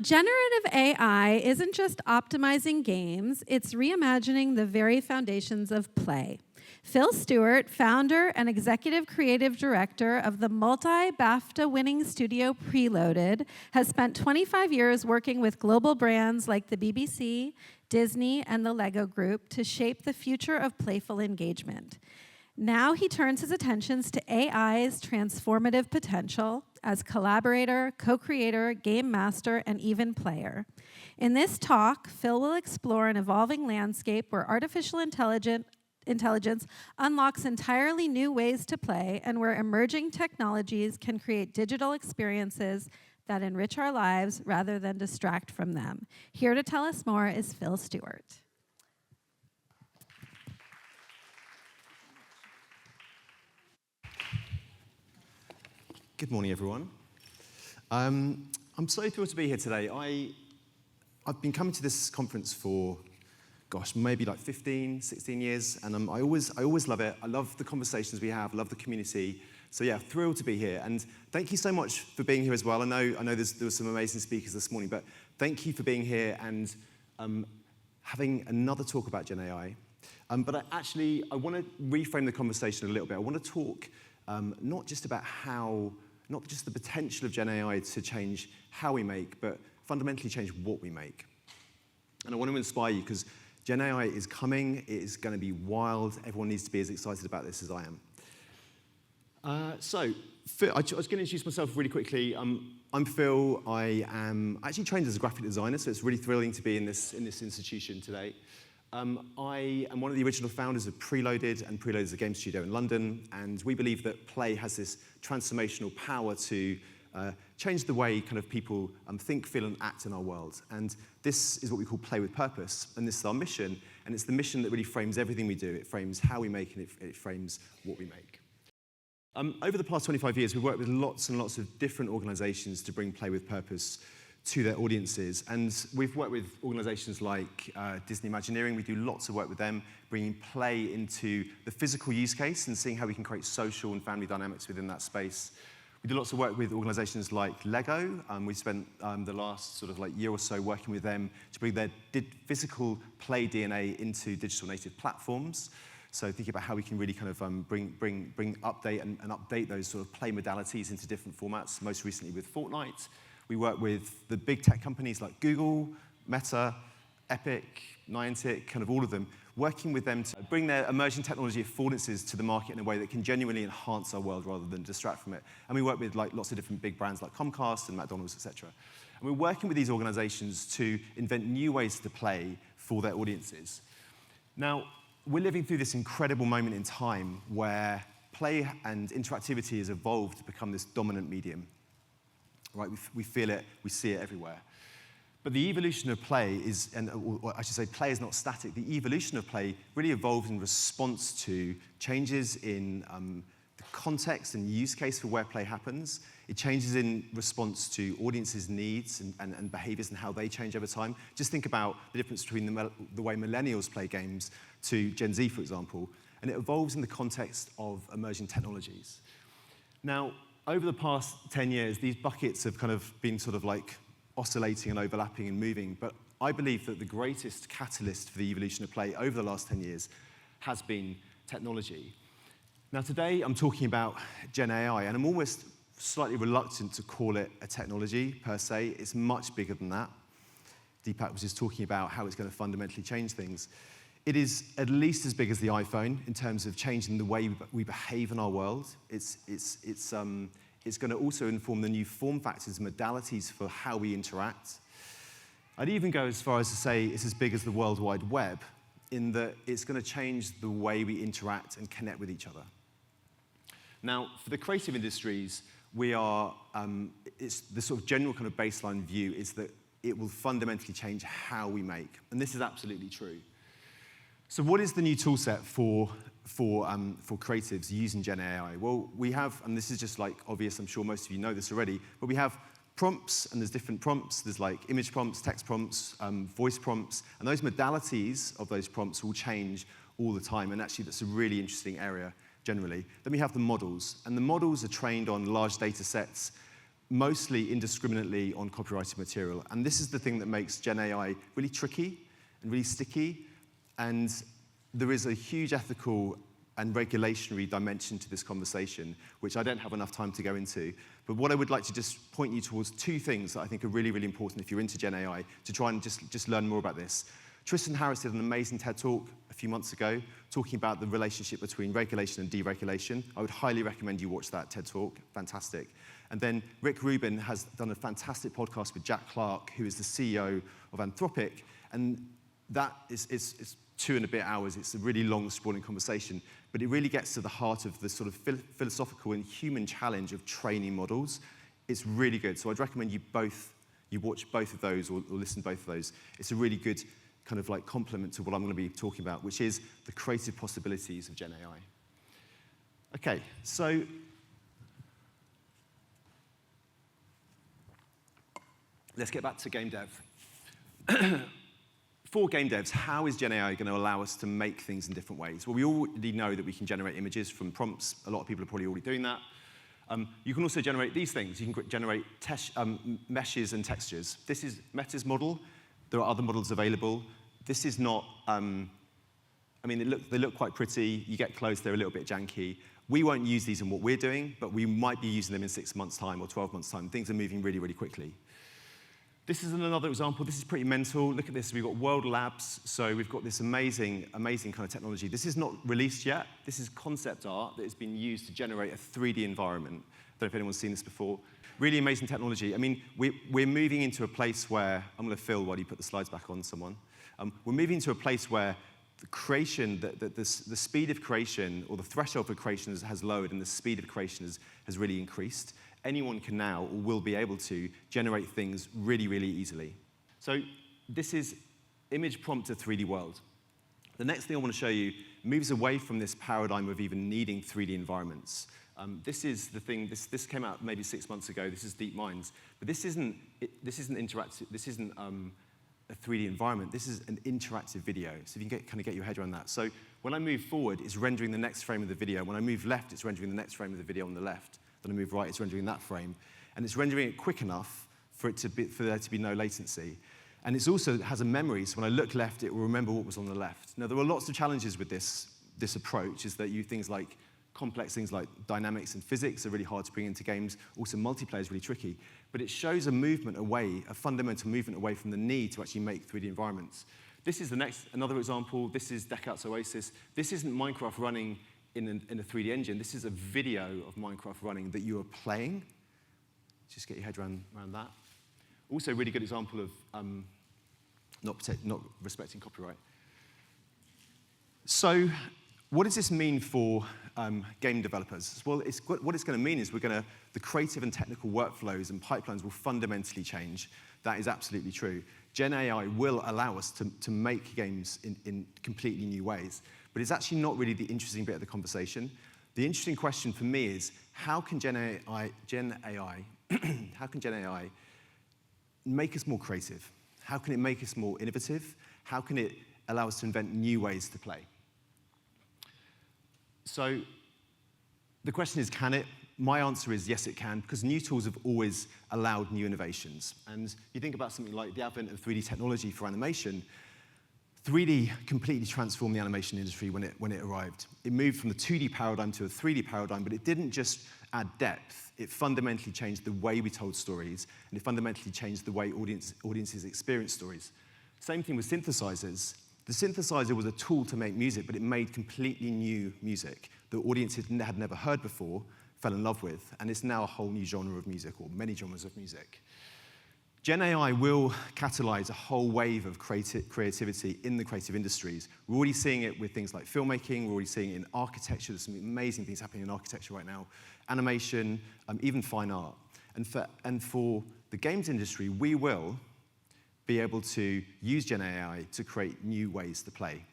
Generative AI isn't just optimizing games, it's reimagining the very foundations of play. Phil Stuart, founder and executive creative director of the multi-BAFTA-winning studio Preloaded, has spent 25 years working with global brands like the BBC, Disney, and the Lego Group to shape the future of playful engagement. Now he turns his attentions to AI's transformative potential as collaborator, co-creator, game master, and even player. In this talk, Phil will explore an evolving landscape where artificial intelligence unlocks entirely new ways to play and where emerging technologies can create digital experiences that enrich our lives rather than distract from them. Here to tell us more is Phil Stuart. Good morning, everyone. I'm so thrilled to be here today. I've been coming to this conference for, maybe like 15, 16 years, and I always love it. I love the conversations we have, love the community. So yeah, thrilled to be here. And thank you so much for being here as well. I know there were some amazing speakers this morning, but thank you for being here and having another talk about GenAI. But I want to reframe the conversation a little bit. I want to talk not just the potential of GenAI to change how we make, but fundamentally change what we make. And I want to inspire you because GenAI is coming. It is going to be wild. Everyone needs to be as excited about this as I am. Phil, I was going to introduce myself really quickly. I'm Phil. I am actually trained as a graphic designer, so it's really thrilling to be in this institution today. I am one of the original founders of Preloaded, and Preloaded is a game studio in London, and we believe that play has this transformational power to change the way kind of people think, feel, and act in our world. And this is what we call play with purpose, and this is our mission, and it's the mission that really frames everything we do. It frames how we make, and it frames what we make. Over the past 25 years, we've worked with lots and lots of different organizations to bring play with purpose to their audiences. And we've worked with organizations like Disney Imagineering. We do lots of work with them, bringing play into the physical use case and seeing how we can create social and family dynamics within that space. We do lots of work with organizations like Lego. We spent the last year or so working with them to bring their physical play DNA into digital native platforms. So thinking about how we can really kind of update and update those sort of play modalities into different formats, most recently with Fortnite. We work with the big tech companies like Google, Meta, Epic, Niantic, kind of all of them, working with them to bring their emerging technology affordances to the market in a way that can genuinely enhance our world rather than distract from it. And we work with lots of different big brands like Comcast and McDonald's, etc. And we're working with these organizations to invent new ways to play for their audiences. Now, we're living through this incredible moment in time where play and interactivity has evolved to become this dominant medium. Right, we feel it, we see it everywhere. But the evolution of play is, or I should say play is not static. The evolution of play really evolves in response to changes in the context and use case for where play happens. It changes in response to audiences' needs and behaviors and how they change over time. Just think about the difference between the way millennials play games to Gen Z, for example. And it evolves in the context of emerging technologies. Now, over the past 10 years, these buckets have kind of been sort of like oscillating and overlapping and moving, but I believe that the greatest catalyst for the evolution of play over the last 10 years has been technology. Now today, I'm talking about GenAI, and I'm almost slightly reluctant to call it a technology per se. It's much bigger than that. Deepak was just talking about how it's going to fundamentally change things. It is at least as big as the iPhone in terms of changing the way we behave in our world. It's going to also inform the new form factors and modalities for how we interact. I'd even go as far as to say it's as big as the World Wide Web, in that it's going to change the way we interact and connect with each other. Now, for the creative industries, it's the sort of general kind of baseline view is that it will fundamentally change how we make, and this is absolutely true. So what is the new toolset for creatives using GenAI? Well, we have, and this is just like obvious, I'm sure most of you know this already, but we have prompts, and there's different prompts. There's like image prompts, text prompts, voice prompts, and those modalities of those prompts will change all the time, and actually that's a really interesting area generally. Then we have the models, and the models are trained on large data sets mostly indiscriminately on copyrighted material. And this is the thing that makes GenAI really tricky and really sticky. And there is a huge ethical and regulatory dimension to this conversation, which I don't have enough time to go into. But what I would like to just point you towards two things that I think are really, really important if you're into GenAI to try and just learn more about this. Tristan Harris did an amazing TED Talk a few months ago talking about the relationship between regulation and deregulation. I would highly recommend you watch that TED Talk. Fantastic. And then Rick Rubin has done a fantastic podcast with Jack Clark, who is the CEO of Anthropic. And that is 2 and a bit hours. It's a really long, sprawling conversation. But it really gets to the heart of the sort of philosophical and human challenge of training models. It's really good. So I'd recommend you watch both of those or listen to both of those. It's a really good kind of like complement to what I'm going to be talking about, which is the creative possibilities of GenAI. Okay, so let's get back to game dev. For game devs, how is GenAI going to allow us to make things in different ways? Well, we already know that we can generate images from prompts. A lot of people are probably already doing that. You can also generate these things. You can generate meshes and textures. This is Meta's model. There are other models available. This is not, I mean, they look quite pretty. You get close, they're a little bit janky. We won't use these in what we're doing, but we might be using them in 6 months' time or 12 months' time. Things are moving really, really quickly. This is another example. This is pretty mental. Look at this. We've got World Labs. So we've got this amazing, amazing kind of technology. This is not released yet. This is concept art that has been used to generate a 3D environment. I don't know if anyone's seen this before. Really amazing technology. I mean, we're moving into a place where, I'm going to fill while you put the slides back on, someone. We're moving to a place where the creation, the speed of creation, or the threshold for creation has lowered, and the speed of creation has really increased. Anyone can now, or will be able to, generate things really, really easily. So this is image prompt to 3D world. The next thing I want to show you moves away from this paradigm of even needing 3D environments. This is the thing, this came out maybe 6 months ago. This is DeepMind's. But this isn't interactive. This isn't a 3D environment. This is an interactive video. So if you can kind of get your head around that. So when I move forward, it's rendering the next frame of the video. When I move left, it's rendering the next frame of the video on the left. Then I move right, it's rendering that frame. And it's rendering it quick enough for there to be no latency. And it also has a memory, so when I look left, it will remember what was on the left. Now, there are lots of challenges with this approach, is that things like complex things like dynamics and physics are really hard to bring into games. Also, multiplayer is really tricky. But it shows a movement away, a fundamental movement away from the need to actually make 3D environments. This is another example. This is Descartes' Oasis. This isn't Minecraft running in a 3D engine. This is a video of Minecraft running that you are playing. Just get your head around that. Also, a really good example of not respecting copyright. So, what does this mean for game developers? Well, what it's going to mean is the creative and technical workflows and pipelines will fundamentally change. That is absolutely true. GenAI will allow us to make games in completely new ways. But it's actually not really the interesting bit of the conversation. The interesting question for me is, how can GenAI make us more creative? How can it make us more innovative? How can it allow us to invent new ways to play? So the question is, can it? My answer is yes, it can, because new tools have always allowed new innovations. And you think about something like the advent of 3D technology for animation. 3D completely transformed the animation industry when it arrived. It moved from the 2D paradigm to a 3D paradigm, but it didn't just add depth. It fundamentally changed the way we told stories, and it fundamentally changed the way audiences experience stories. Same thing with synthesizers. The synthesizer was a tool to make music, but it made completely new music that audiences had never heard before, fell in love with, and it's now a whole new genre of music, or many genres of music. GenAI will catalyze a whole wave of creativity in the creative industries. We're already seeing it with things like filmmaking. We're already seeing it in architecture. There's some amazing things happening in architecture right now. Animation, even fine art. And for the games industry, we will be able to use GenAI to create new ways to play.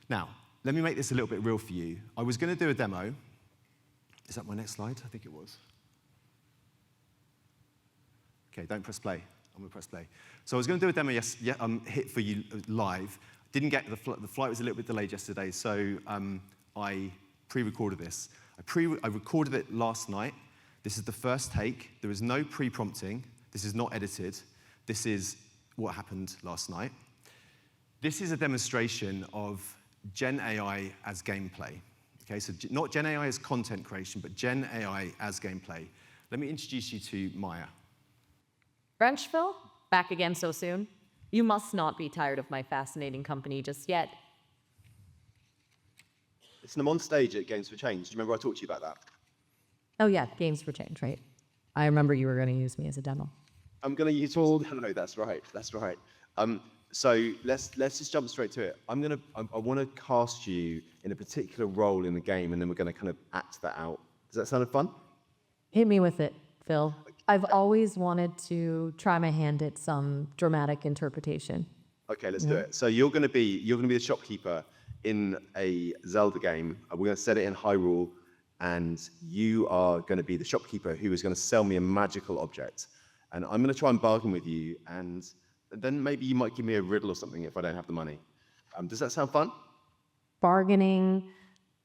Now, let me make this a little bit real for you. I was going to do a demo. Is that my next slide? I think it was. Okay, don't press play. I'm going to press play. So I was going to do a demo hit for you live. Didn't get the flight was a little bit delayed yesterday, so I pre-recorded this. I recorded it last night, This is the first take. There is no pre-prompting. This is not edited. This is what happened last night. This is a demonstration of GenAI as gameplay. Okay, so not GenAI as content creation, but GenAI as gameplay. Let me introduce you to Maya. Frenchville, back again so soon? You must not be tired of my fascinating company just yet. Listen, I'm on stage at Games for Change. Do you remember I talked to you about that? Oh yeah, Games for Change, right? I remember you were going to use me as a demo. I'm going to use all. No, that's right. That's right. So let's just jump straight to it. I want to cast you in a particular role in the game, and then we're going to kind of act that out. Does that sound fun? Hit me with it, Phil. I've always wanted to try my hand at some dramatic interpretation. Okay, let's do it. So you're going to be the shopkeeper in a Zelda game. We're going to set it in Hyrule, and you are going to be the shopkeeper who is going to sell me a magical object. And I'm going to try and bargain with you, and then maybe you might give me a riddle or something if I don't have the money. Does that sound fun? Bargaining,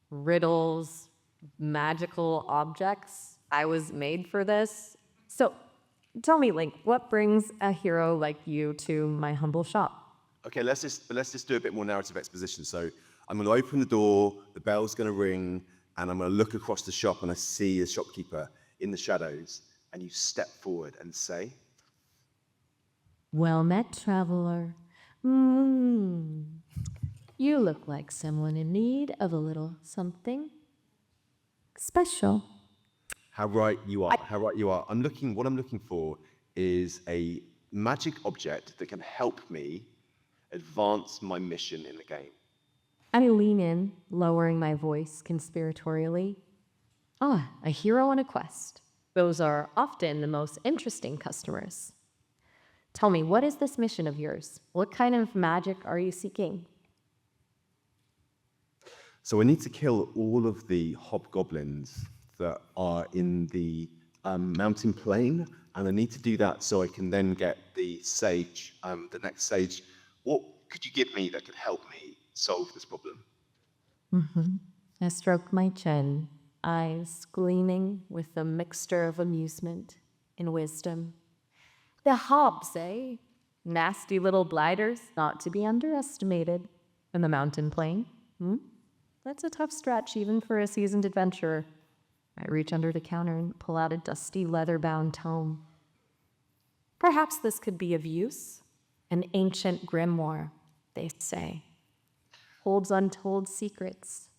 riddles, magical objects. I was made for this. So tell me, Link, what brings a hero like you to my humble shop? Okay, let's just do a bit more narrative exposition. So I'm going to open the door, the bell's going to ring, and I'm going to look across the shop, and I see a shopkeeper in the shadows, and you step forward and say, Well met, traveler. You look like someone in need of a little something special. How right you are, how right you are. What I'm looking for is a magic object that can help me advance my mission in the game. I lean in, lowering my voice conspiratorially. Ah, a hero on a quest. Those are often the most interesting customers. Tell me, what is this mission of yours? What kind of magic are you seeking? So I need to kill all of the hobgoblins that are in the mountain plain, and I need to do that so I can then get the sage, the next sage. What could you give me that could help me solve this problem? I stroke my chin, eyes gleaming with a mixture of amusement and wisdom. The hobs, eh? Nasty little blighters, not to be underestimated. In the mountain plain, That's a tough stretch even for a seasoned adventurer. I reach under the counter and pull out a dusty leather-bound tome. Perhaps this could be of use. An ancient grimoire, they say. Holds untold secrets,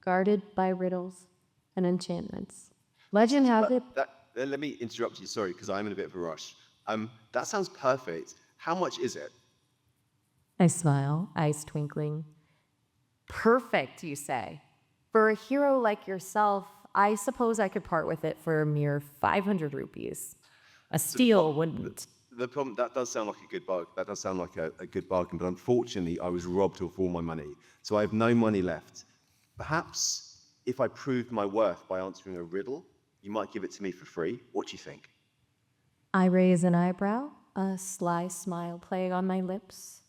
guarded by riddles and enchantments. Legend has it. Let me interrupt you, sorry, because I'm in a bit of a rush. That sounds perfect. How much is it? I smile, eyes twinkling. Perfect, you say. For a hero like yourself, I suppose I could part with it for a mere 500 rupees. A steal wouldn't. The problem, that does sound like a good bargain. That does sound like a good bargain, but unfortunately, I was robbed of all my money. So I have no money left. Perhaps if I proved my worth by answering a riddle, you might give it to me for free. What do you think? I raise an eyebrow, a sly smile playing on my lips.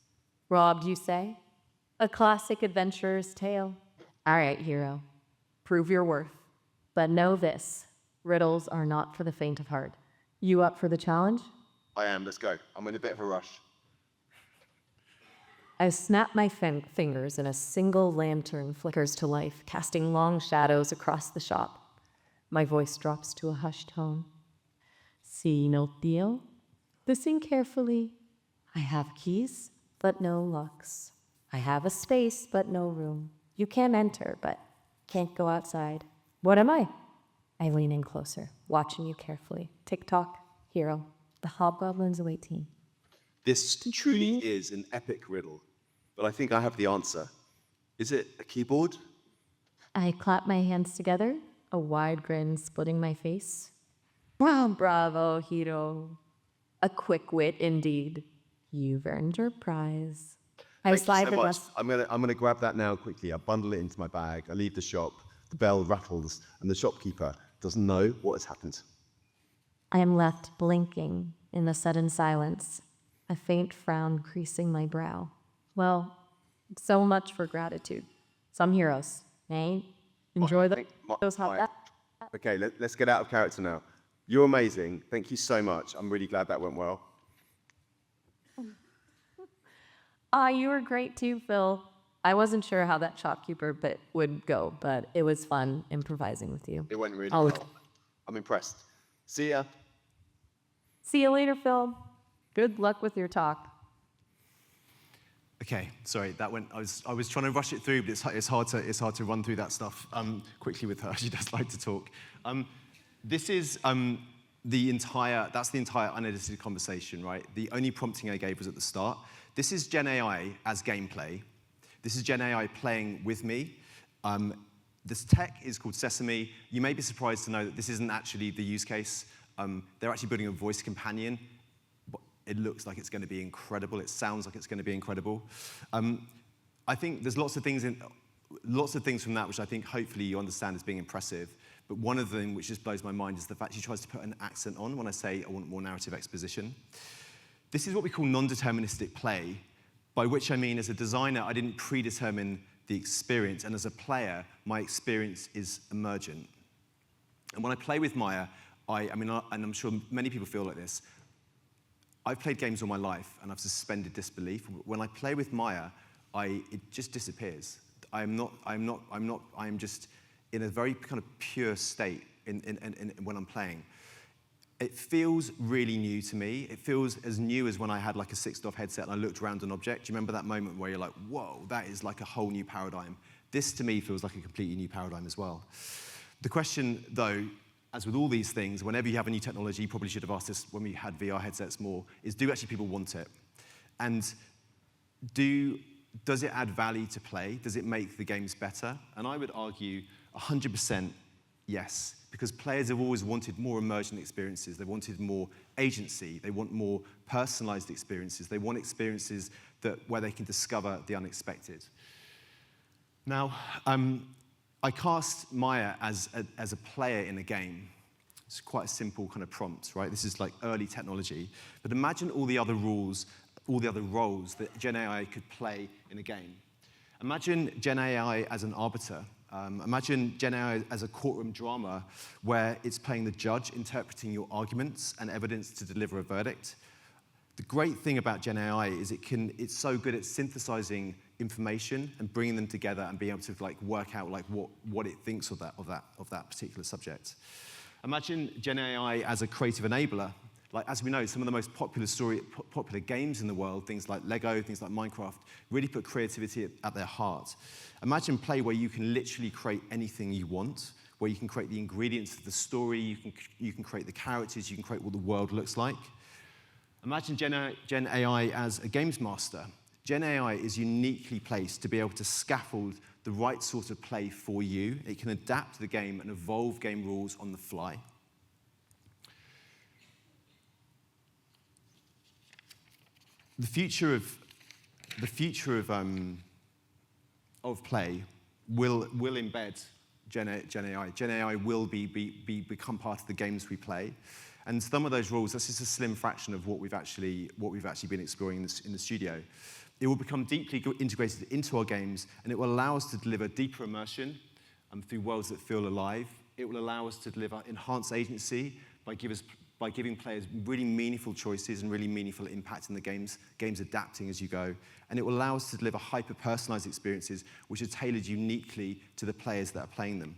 Robbed, you say? A classic adventurer's tale. All right, hero. Prove your worth. But know this, riddles are not for the faint of heart. You up for the challenge? I am. Let's go. I'm in a bit of a rush. I snap my fingers and a single lantern flickers to life, casting long shadows across the shop. My voice drops to a hushed tone. See no deal? Listen carefully. I have keys, but no locks. I have a space, but no room. You can enter, but can't go outside. What am I? I lean in closer, watching you carefully. Tick-tock, hero. The hobgoblins awaiting. This truly is an epic riddle, but I think I have the answer. Is it a keyboard? I clap my hands together, a wide grin splitting my face. Wow, bravo, hero. A quick wit indeed. You've earned your prize. Thank you so much. I'm gonna grab that now quickly. I bundle it into my bag. I leave the shop. The bell rattles, and the shopkeeper doesn't know what has happened. I am left blinking in the sudden silence, a faint frown creasing my brow. Well, so much for gratitude. Some heroes, eh? Enjoy those hot baths. Okay, let's get out of character now. You're amazing. Thank you so much. I'm really glad that went well. You were great too, Phil. I wasn't sure how that shopkeeper bit would go, but it was fun improvising with you. It went really Oh, well. I'm impressed. See ya. see you later, Phil. Good luck with your talk. Okay, sorry, that went. I was trying to rush it through, but it's hard to run through that stuff quickly with her. She does like to talk. This is the entire unedited conversation, right? The only prompting I gave was at the start. This is GenAI as gameplay. This is GenAI playing with me. This tech is called Sesame. You may be surprised to know that this isn't actually the use case. They're actually building a voice companion. It looks like it's going to be incredible. It sounds like it's going to be incredible. I think there's lots of things from that which I think hopefully you understand as being impressive. But one of them which just blows my mind is the fact she tries to put an accent on when I say I want more narrative exposition. This is what we call non-deterministic play, by which I mean as a designer, I didn't predetermine the experience, and as a player, my experience is emergent. And when I play with Maya, and I'm sure many people feel like this, I've played games all my life, and I've suspended disbelief. When I play with Maya, it just disappears. I'm just in a very kind of pure state when I'm playing. It feels really new to me. It feels as new as when I had like a 6DoF headset and I looked around an object. Do you remember that moment where you're like, whoa, that is like a whole new paradigm? This, to me, feels like a completely new paradigm as well. The question, though, as with all these things, whenever you have a new technology, you probably should have asked this when we had VR headsets more, is do actually people want it? And does it add value to play? Does it make the games better? And I would argue 100% yes, because players have always wanted more emergent experiences. They wanted more agency. They want more personalized experiences. They want experiences where they can discover the unexpected. Now, I cast Maya as a player in a game. It's quite a simple kind of prompt, right? This is like early technology. But imagine all the other roles that GenAI could play in a game. Imagine GenAI as an arbiter. Imagine GenAI as a courtroom drama where it's playing the judge, interpreting your arguments and evidence to deliver a verdict. The great thing about GenAI is it's so good at synthesizing information and bringing them together and being able to like work out like what it thinks of that particular subject. Imagine GenAI as a creative enabler. Like, as we know, some of the most popular games in the world, things like Lego, things like Minecraft, really put creativity at their heart. Imagine play where you can literally create anything you want, where you can create the ingredients of the story, you can create the characters, you can create what the world looks like. Imagine GenAI as a games master. GenAI is uniquely placed to be able to scaffold the right sort of play for you. It can adapt to the game and evolve game rules on the fly. The future of play will embed GenAI. GenAI will become part of the games we play, and some of those rules. That's just a slim fraction of what we've actually been exploring in the studio. It will become deeply integrated into our games, and it will allow us to deliver deeper immersion through worlds that feel alive. It will allow us to deliver enhanced agency by giving players really meaningful choices and really meaningful impact in the games adapting as you go. And it will allow us to deliver hyper-personalized experiences which are tailored uniquely to the players that are playing them.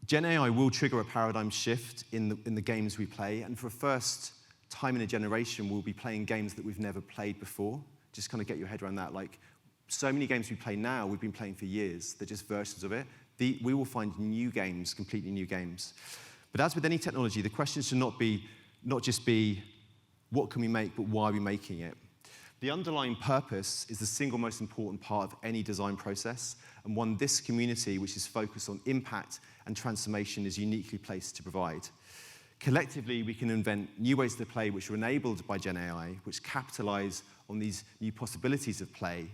GenAI will trigger a paradigm shift in the games we play, and for a first time in a generation, we'll be playing games that we've never played before. Just kind of get your head around that. Like, so many games we play now, we've been playing for years. They're just versions of it. We will find new games, completely new games. But as with any technology, the question should not just be what can we make, but why are we making it? The underlying purpose is the single most important part of any design process, and one this community, which is focused on impact and transformation, is uniquely placed to provide. Collectively, we can invent new ways to play which are enabled by GenAI, which capitalize on these new possibilities of play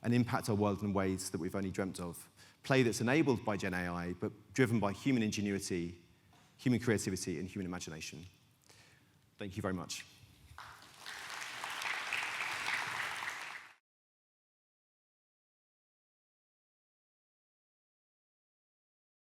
and impact our world in ways that we've only dreamt of. Play that's enabled by GenAI, but driven by human ingenuity, human creativity, and human imagination. Thank you very much.